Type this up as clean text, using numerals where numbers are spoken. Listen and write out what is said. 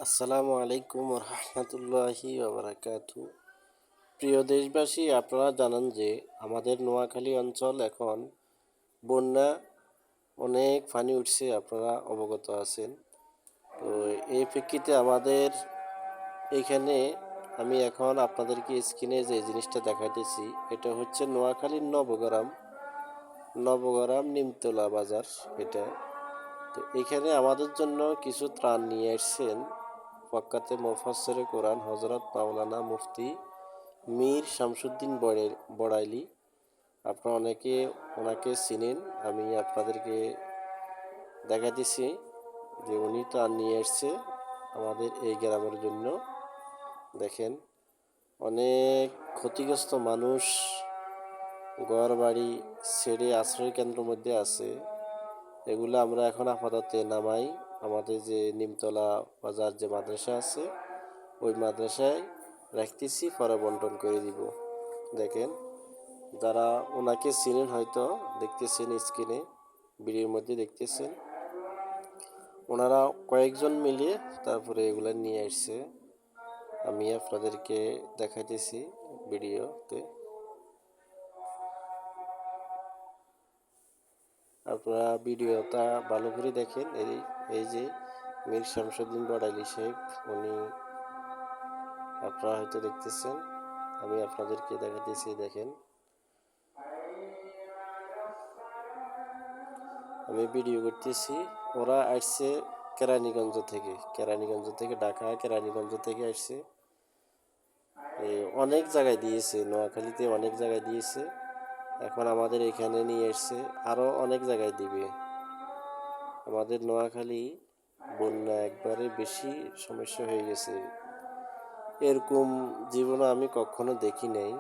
আসসালামু আলাইকুম রহমতুল্লাহি ওবরাকাতু। প্রিয় দেশবাসী, আপনারা জানেন যে আমাদের নোয়াখালী অঞ্চল এখন বন্যা অনেক পানি উঠছে, আপনারা অবগত আছেন। তো এই প্রেক্ষিতে আমাদের এইখানে আমি এখন আপনাদেরকে স্ক্রিনে যে জিনিসটা দেখাইতেছি, এটা হচ্ছে নোয়াখালীর নবগ্রাম নিমতলা বাজার। এটা তো এখানে আমাদের জন্য কিছু ত্রাণ নিয়ে আসছেন মক্কাতে মুফাসসিরে কোরআন হযরত মাওলানা মুফতি মীর শামসুদ্দিন বড়াইলি। আপনারা অনেকে ওনাকে চিনেন। আমি আপনাদেরকে দেখাইতেছি যে উনি ত্রাণ নিয়ে এসছে আমাদের এই গ্রামের জন্য। দেখেন, অনেক ক্ষতিগ্রস্ত মানুষ ঘর বাড়ি ছেড়ে আশ্রয় কেন্দ্রের মধ্যে আছে। এগুলো আমরা এখন আপাতত নামাই আমাদের যে নিমতলা বাজার যে মাদ্রাসা আছে ওই মাদ্রাসায় রাখতেছি, পরে বন্টন করে দিব। দেখেন, যারা ওনাকে চিনেন হয়তো দেখতেছেন স্ক্রিনে, ভিডিওর মধ্যে দেখতেছেন, ওনারা কয়েকজন মিলিয়ে তারপরে এগুলো নিয়ে আসছে। আমি আপনাদেরকে দেখাইতেছি ভিডিওতে। আপনারা ভিডিওটা ভালো করে দেখেন। এই যে মীর শামসুদ্দিন বড়াইলি সাহেব, উনি আপনারা হয়তো দেখতেছেন, আমি আপনাদেরকে দেখাতেছি। দেখেন, আমি ভিডিও করতেছি। ওরা আসছে কেরানীগঞ্জ থেকে ঢাকা কেরানীগঞ্জ থেকে আসছে। অনেক জায়গায় দিয়েছে, নোয়াখালীতে অনেক জায়গায় দিয়েছে, এখন আমাদের এখানে নিয়ে এসছে, আরও অনেক জায়গায় দিবে। আমাদের নোয়াখালী বন্যা একবারে বেশি সমস্যা হয়ে গেছে, এরকম জীবনে আমি কখনো দেখি নাই।